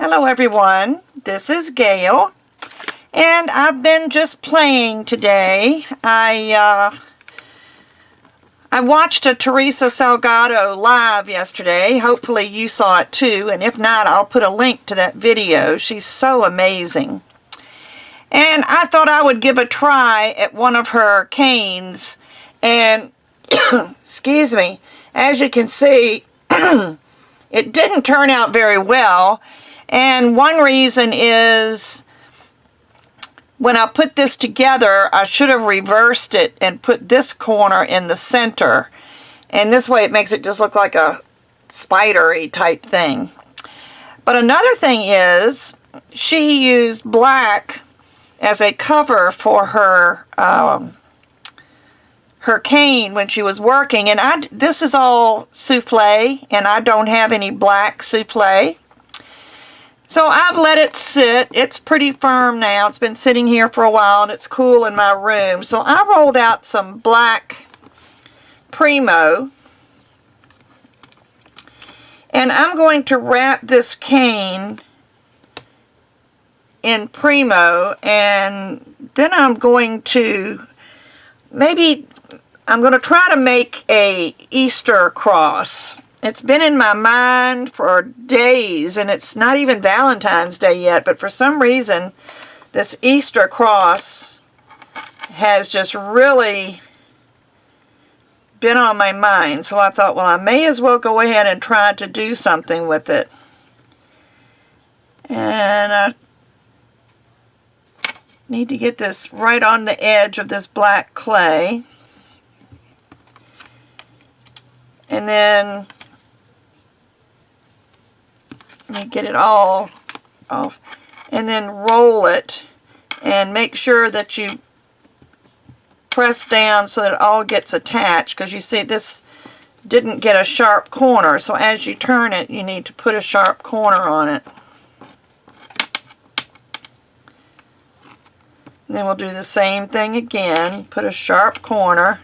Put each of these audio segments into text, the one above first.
Hello everyone, this is Gayle, and I've been just playing today. I watched a Teresa Salgado live yesterday. Hopefully you saw it too, and if not, I'll put a link to that video. She's so amazing. And I thought I would give a try at one of her canes, and excuse me, as you can see, it didn't turn out very well. And one reason is when I put this together, I should have reversed it and put this corner in the center. And this way it makes it just look like a spidery type thing. But another thing is she used black as a cover for her her cane when she was working. And this is all souffle, and I don't have any black souffle. So I've let it sit. It's pretty firm now. It's been sitting here for a while and it's cool in my room. So I rolled out some black Primo. And I'm going to wrap this cane in Primo, and then I'm going to try to make a Easter cross. It's been in my mind for days, and it's not even Valentine's Day yet, but for some reason, this Easter cross has just really been on my mind. So I thought, well, I may as well go ahead and try to do something with it. And I need to get this right on the edge of this black clay. And then let me get it all off, and then roll it and make sure that you press down so that it all gets attached, because you see this didn't get a sharp corner, so as you turn it you need to put a sharp corner on it. And then we'll do the same thing again, put a sharp corner.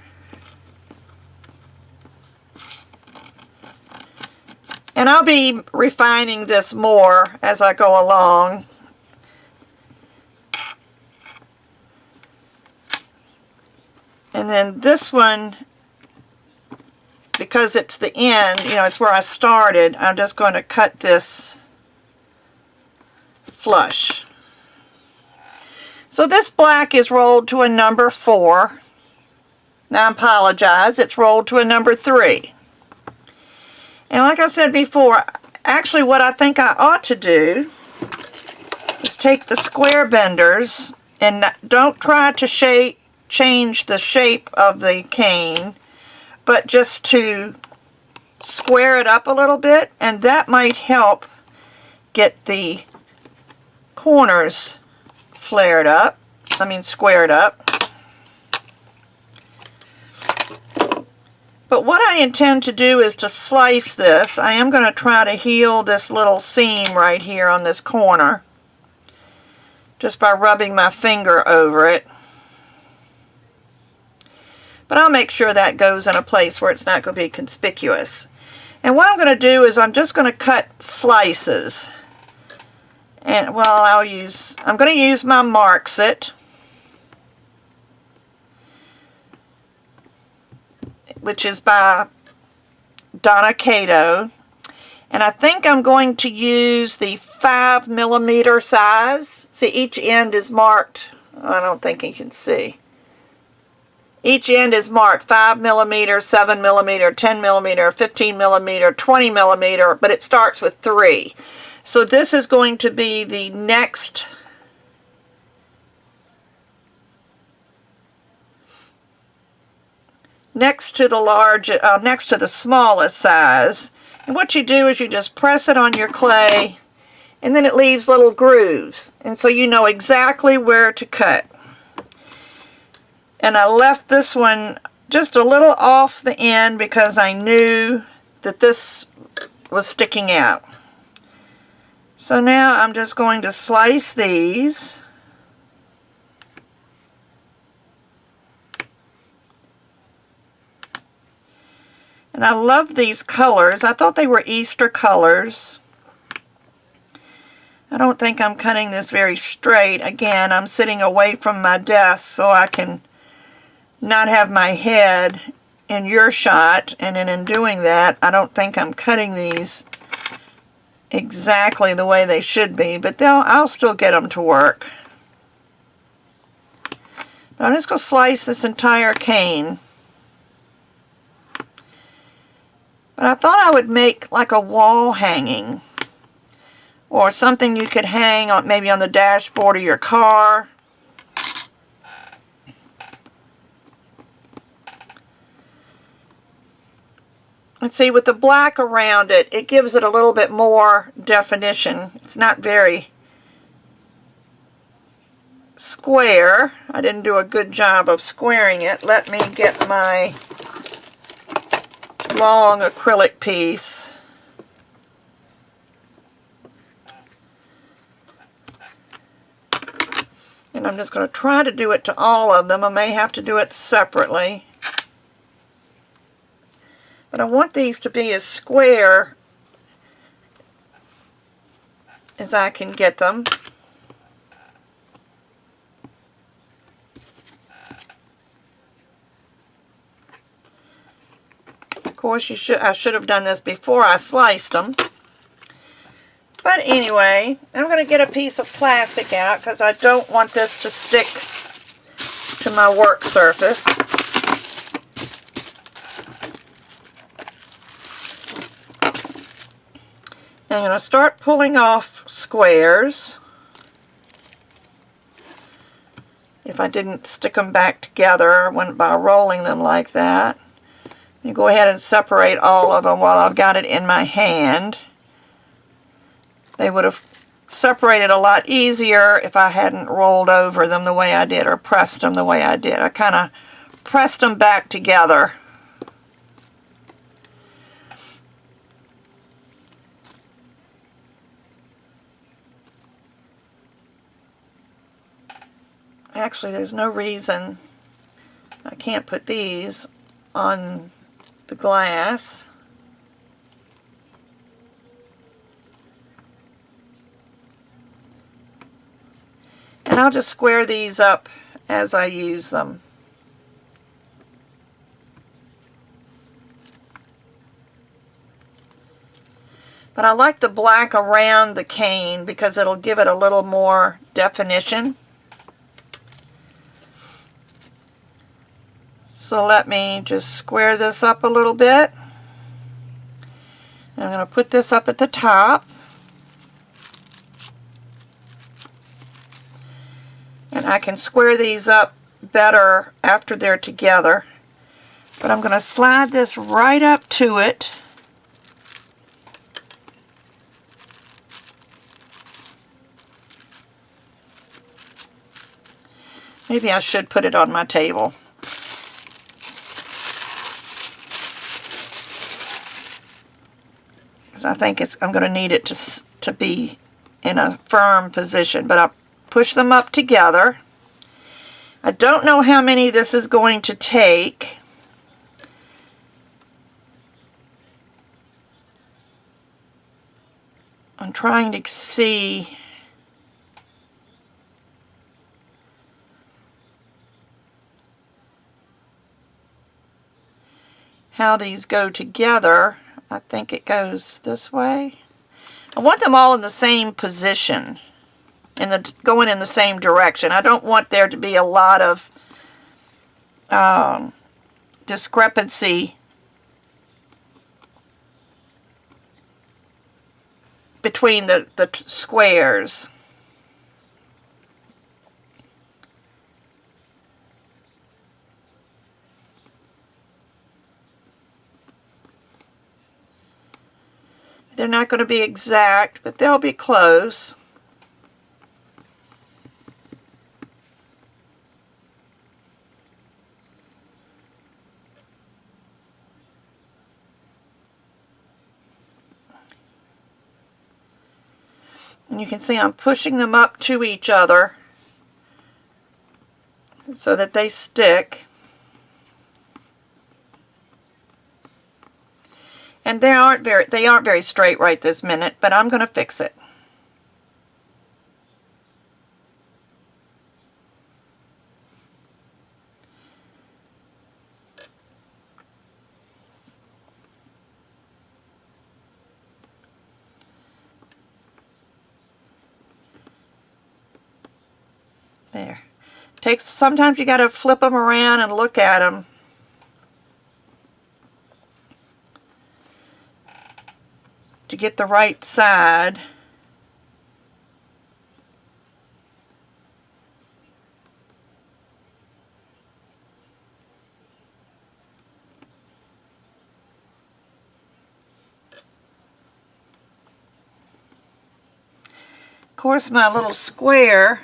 And I'll be refining this more as I go along. And then this one, because it's the end, you know, it's where I started, I'm just going to cut this flush. So this black is rolled to a number 4. Now I apologize, it's rolled to a number 3. And like I said before, actually what I think I ought to do is take the square benders, and don't try to change the shape of the cane, but just to square it up a little bit, and that might help get the corners squared up. But what I intend to do is to slice this. I am going to try to heal this little seam right here on this corner, just by rubbing my finger over it. But I'll make sure that goes in a place where it's not going to be conspicuous. And what I'm going to do is I'm just going to cut slices. And well, I'm going to use my Mark-It, which is by Donna Cato, and I think I'm going to use the 5mm size. See, each end is marked. I don't think you can see. Each end is marked 5mm, 7mm, 10mm, 15mm, 20mm, but it starts with 3. So this is going to be the next to the smallest size. And what you do is you just press it on your clay, and then it leaves little grooves, and so you know exactly where to cut. And I left this one just a little off the end because I knew that this was sticking out. So now I'm just going to slice these. And I love these colors. I thought they were Easter colors. I don't think I'm cutting this very straight. Again, I'm sitting away from my desk so I can not have my head in your shot, and then in doing that, I don't think I'm cutting these exactly the way they should be, but I'll still get them to work. But I'm just going to slice this entire cane. But I thought I would make like a wall hanging, or something you could hang on, maybe on the dashboard of your car. And see, with the black around it, it gives it a little bit more definition. It's not very square. I didn't do a good job of squaring it. Let me get my long acrylic piece. And I'm just going to try to do it to all of them. I may have to do it separately. But I want these to be as square as I can get them. Of course, I should have done this before I sliced them. But anyway, I'm going to get a piece of plastic out because I don't want this to stick to my work surface. I'm going to start pulling off squares. If I didn't stick them back together by rolling them like that. You go ahead and separate all of them while I've got it in my hand. They would have separated a lot easier if I hadn't rolled over them the way I did or pressed them the way I did. I kind of pressed them back together. Actually, there's no reason I can't put these on the glass. And I'll just square these up as I use them. But I like the black around the cane because it'll give it a little more definition. So let me just square this up a little bit. And I'm going to put this up at the top. And I can square these up better after they're together. But I'm going to slide this right up to it. Maybe I should put it on my table. I think I'm going to need it to be in a firm position, but I'll push them up together. I don't know how many this is going to take. I'm trying to see how these go together. I think it goes this way. I want them all in the same position, going in the same direction. I don't want there to be a lot of discrepancy between the squares. They're not going to be exact, but they'll be close. And you can see I'm pushing them up to each other so that they stick. And they aren't very straight right this minute, but I'm going to fix it. There. Sometimes you got to flip them around and look at them. To get the right side. Of course, my little square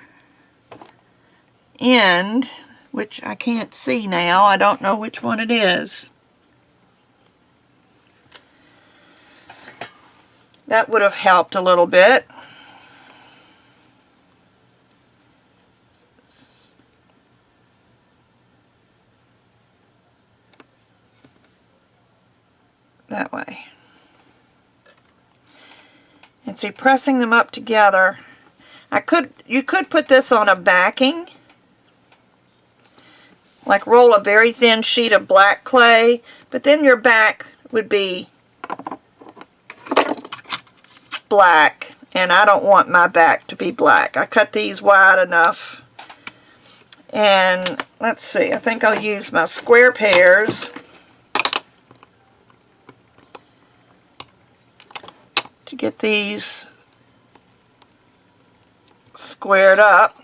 end, which I can't see now, I don't know which one it is. That would have helped a little bit. That way. And see, pressing them up together, you could put this on a backing, like roll a very thin sheet of black clay, but then your back would be black, and I don't want my back to be black. I cut these wide enough. And let's see, I think I'll use my square pairs to get these squared up.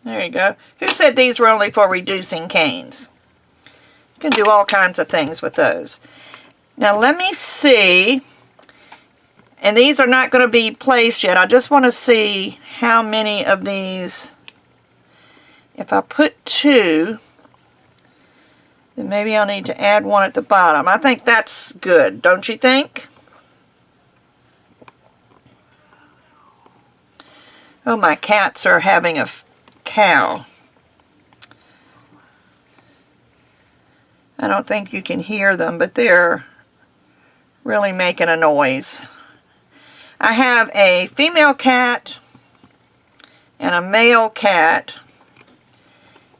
There you go. Who said these were only for reducing canes? You can do all kinds of things with those. Now let me see, and these are not going to be placed yet. I just want to see how many of these. If I put 2, then maybe I'll need to add 1 at the bottom. I think that's good, don't you think? Oh, my cats are having a cow. I don't think you can hear them, but they're really making a noise. I have a female cat and a male cat.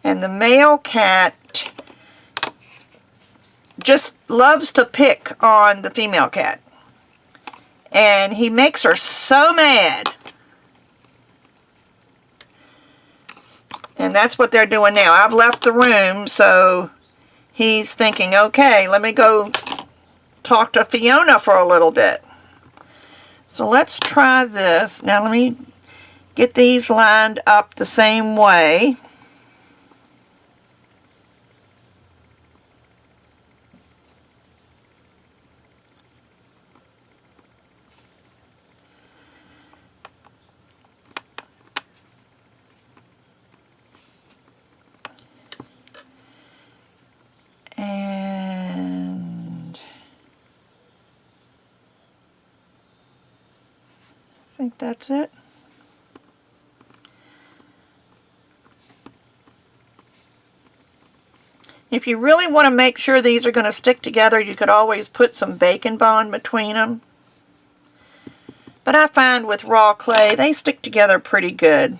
And the male cat just loves to pick on the female cat. And he makes her so mad. And that's what they're doing now. I've left the room, so he's thinking, okay, let me go talk to Fiona for a little bit. So let's try this. Now let me get these lined up the same way. And I think that's it. If you really want to make sure these are going to stick together, you could always put some bacon bond between them. But I find with raw clay, they stick together pretty good.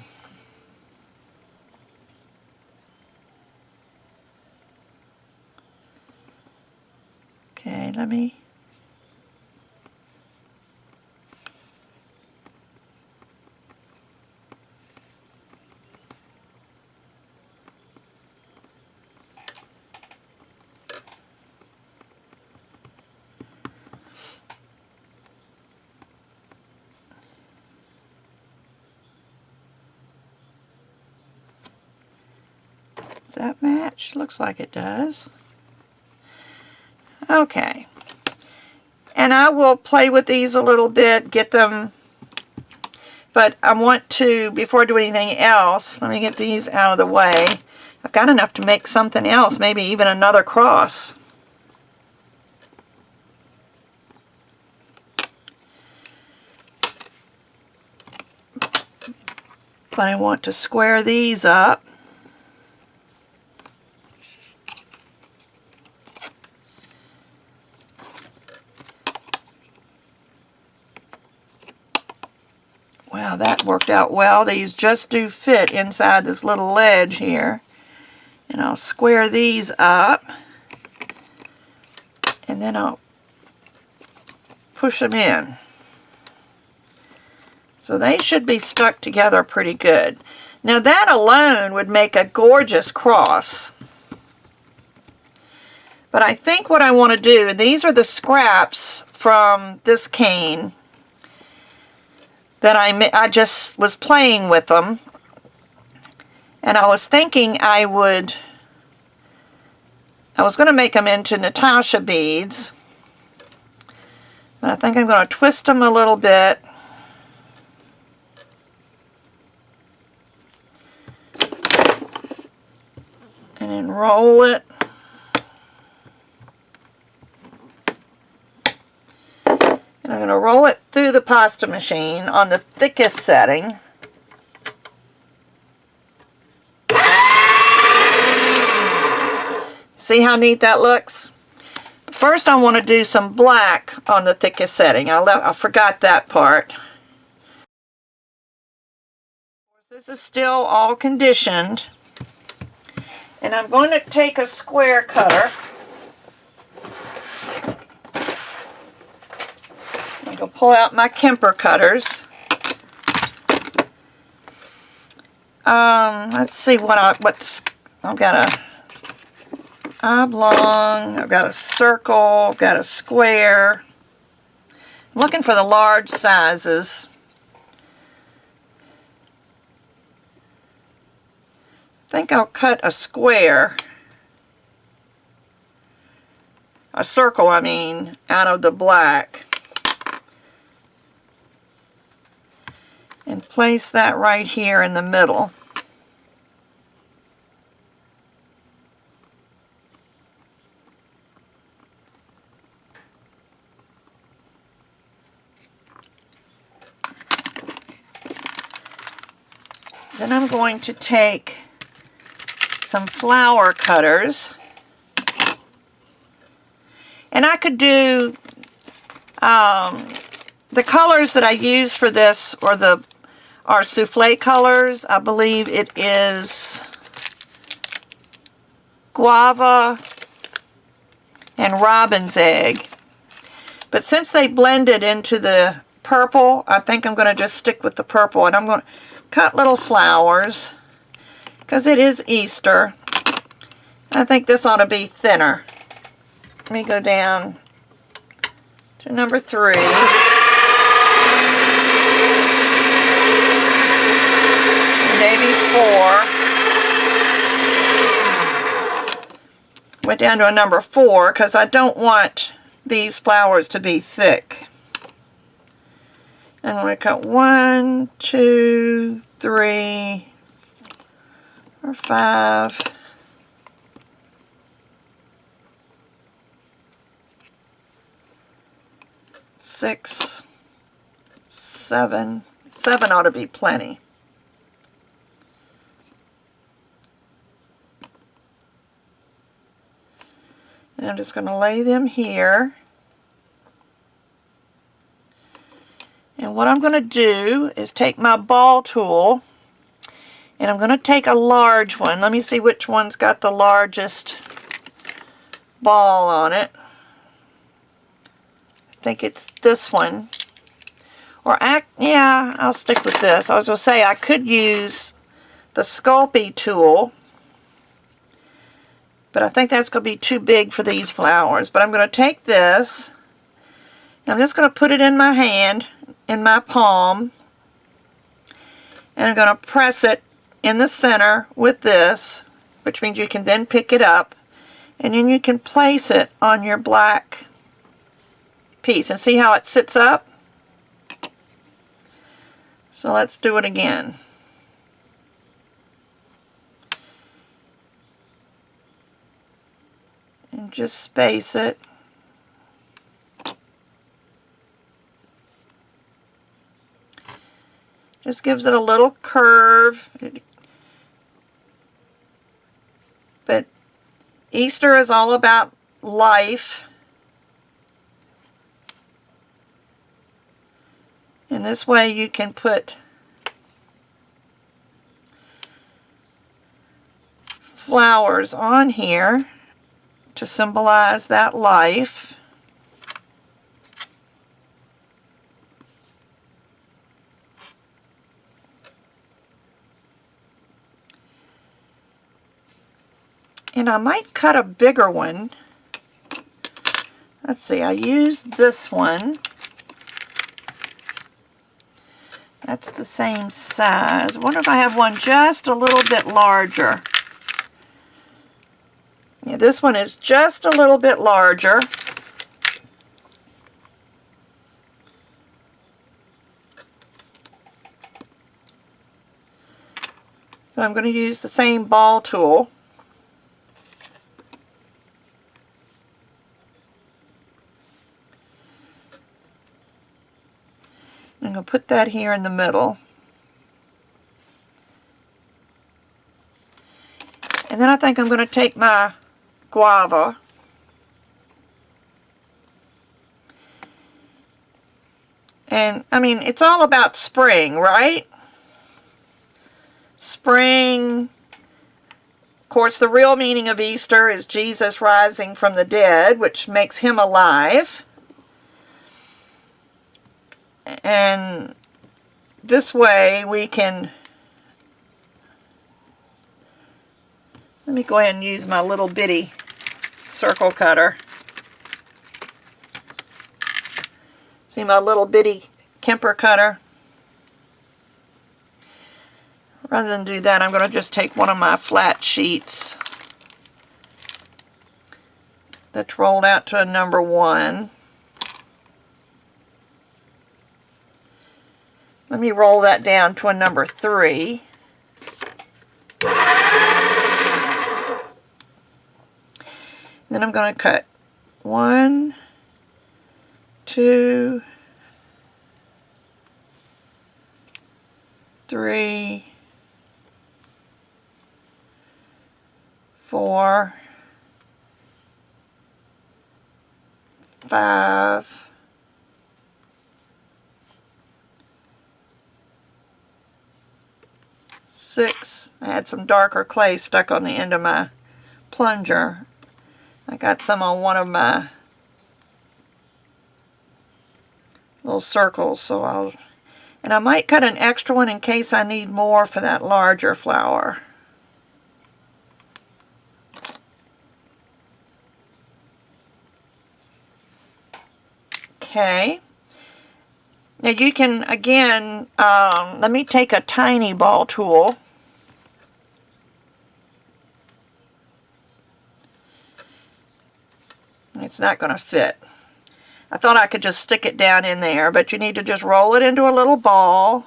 Okay, let me... Does that match? Looks like it does. Okay. And I will play with these a little bit, get them, but I want to, before I do anything else, let me get these out of the way. I've got enough to make something else, maybe even another cross. But I want to square these up. Wow, that worked out well. These just do fit inside this little ledge here. And I'll square these up. And then I'll push them in. So they should be stuck together pretty good. Now that alone would make a gorgeous cross. But I think what I want to do, and these are the scraps from this cane that I just was playing with them. And I was thinking I was going to make them into Natasha beads. But I think I'm going to twist them a little bit. And then roll it. And I'm going to roll it through the pasta machine on the thickest setting. See how neat that looks? First I want to do some black on the thickest setting. I forgot that part. This is still all conditioned. And I'm going to take a square cutter. I'm going to pull out my Kemper cutters. Let's see I've got a oblong, I've got a circle, I've got a square. I'm looking for the large sizes. I think I'll cut a square, a circle I mean, out of the black. And place that right here in the middle. Then I'm going to take some flower cutters, and I could do the colors that I use for this are souffle colors. I believe it is guava and robin's egg, but since they blended into the purple, I think I'm going to just stick with the purple, and I'm going to cut little flowers because it is Easter. I think this ought to be thinner. Let me go down to number 3. Maybe 4. Went down to a number 4 because I don't want these flowers to be thick. And I'm going to cut 1, 2, 3, or 5. 6, 7. 7 ought to be plenty. And I'm just going to lay them here. And what I'm going to do is take my ball tool, and I'm going to take a large one. Let me see which one's got the largest ball on it. I think it's this one. Yeah, I'll stick with this. I was going to say I could use the Sculpey tool, but I think that's going to be too big for these flowers. But I'm going to take this, and I'm just going to put it in my hand, in my palm, and I'm going to press it in the center with this, which means you can then pick it up, and then you can place it on your black piece. And see how it sits up? So let's do it again. And just space it. Just gives it a little curve. But Easter is all about life. And this way you can put flowers on here to symbolize that life. And I might cut a bigger one. Let's see, I used this one. That's the same size. I wonder if I have one just a little bit larger. Yeah, this one is just a little bit larger. But I'm going to use the same ball tool. I'm going to put that here in the middle. And then I think I'm going to take my guava and, I mean, it's all about spring, right? Spring. Of course, the real meaning of Easter is Jesus rising from the dead, which makes him alive. And this way we can, let me go ahead and use my little bitty circle cutter. See my little bitty Kemper cutter? Rather than do that, I'm going to just take one of my flat sheets that's rolled out to a number 1. Let me roll that down to a number 3. Then I'm going to cut 1, 2, 3, 4, 5, 6. I had some darker clay stuck on the end of my plunger. I got some on one of my little circles, so and I might cut an extra one in case I need more for that larger flower. Okay. Now you can, again, let me take a tiny ball tool. It's not going to fit. I thought I could just stick it down in there, but you need to just roll it into a little ball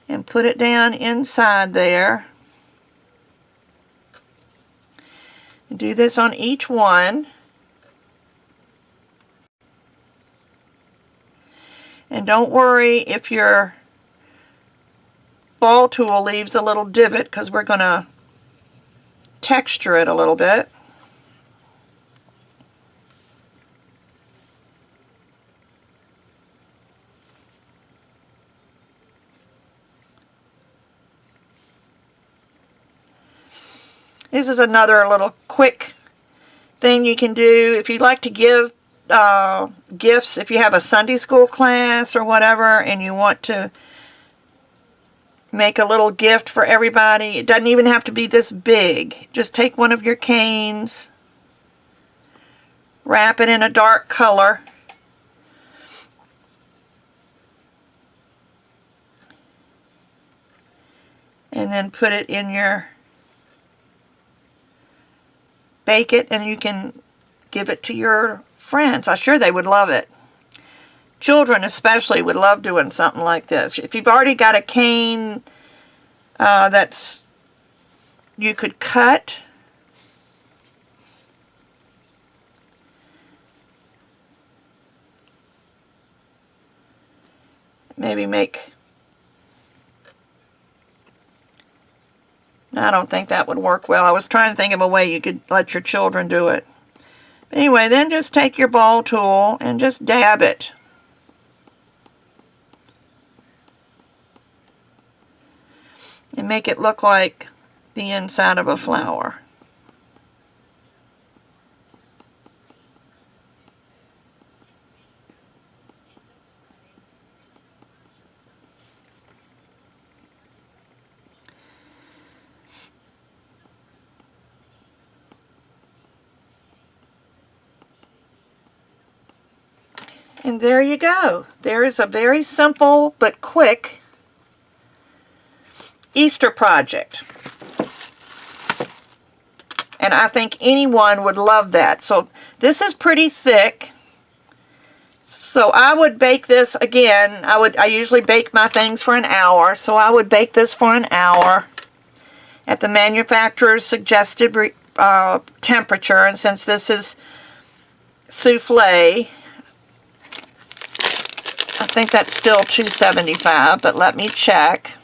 and put it down inside there. And do this on each one. And don't worry if your ball tool leaves a little divot, because we're going to texture it a little bit. This is another little quick thing you can do if you'd like to give gifts. If you have a Sunday school class or whatever and you want to make a little gift for everybody, it doesn't even have to be this big. Just take one of your canes, wrap it in a dark color, and then put it in your, bake it, and you can give it to your friends. I'm sure they would love it. Children especially would love doing something like this. If you've already got a cane that's you could cut, maybe make, I don't think that would work well. I was trying to think of a way you could let your children do it. But anyway, then just take your ball tool and just dab it. And make it look like the inside of a flower. And there you go. There is a very simple but quick Easter project. And I think anyone would love that. So this is pretty thick. So I would bake this again. I usually bake my things for an hour. So I would bake this for an hour at the manufacturer's suggested temperature. And since this is souffle, I think that's still 275, but let me check.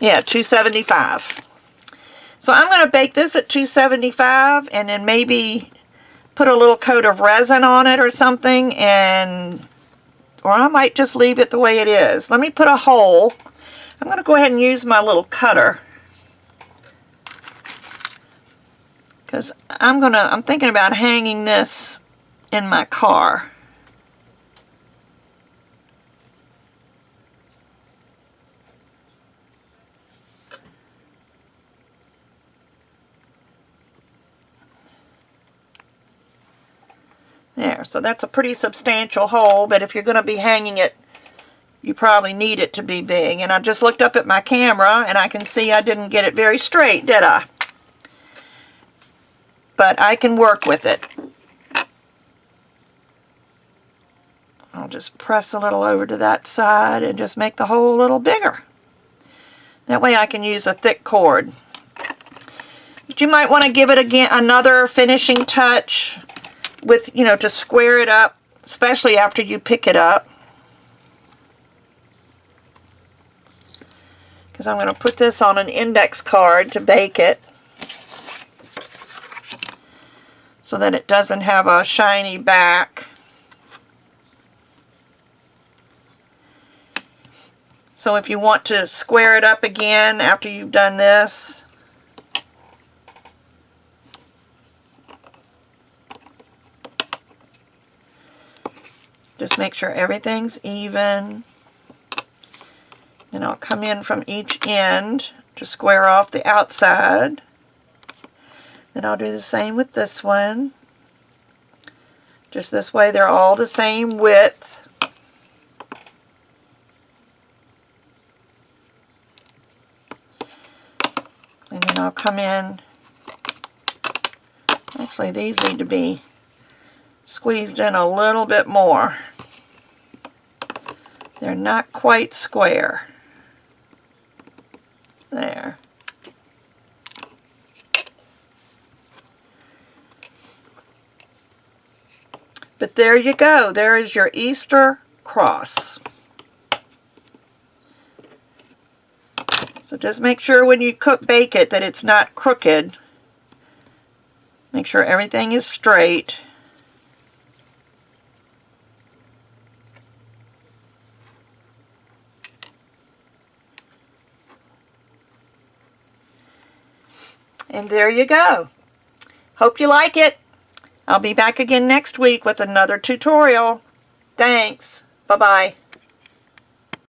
Yeah, 275. So I'm going to bake this at 275 and then maybe put a little coat of resin on it or something, or I might just leave it the way it is. Let me put a hole. I'm going to go ahead and use my little cutter, because I'm thinking about hanging this in my car. There, so that's a pretty substantial hole, but if you're going to be hanging it, you probably need it to be big. And I just looked up at my camera and I can see I didn't get it very straight, did I? But I can work with it. I'll just press a little over to that side and just make the hole a little bigger. That way I can use a thick cord. But you might want to give it again another finishing touch with, to square it up, especially after you pick it up. Because I'm going to put this on an index card to bake it, so that it doesn't have a shiny back. So if you want to square it up again after you've done this, just make sure everything's even. And I'll come in from each end to square off the outside. Then I'll do the same with this one. Just this way they're all the same width. And then I'll come in. Actually, these need to be squeezed in a little bit more. They're not quite square. There. But there you go. There is your Easter cross. So just make sure when you bake it that it's not crooked. Make sure everything is straight. And there you go. Hope you like it. I'll be back again next week with another tutorial. Thanks. Bye-bye.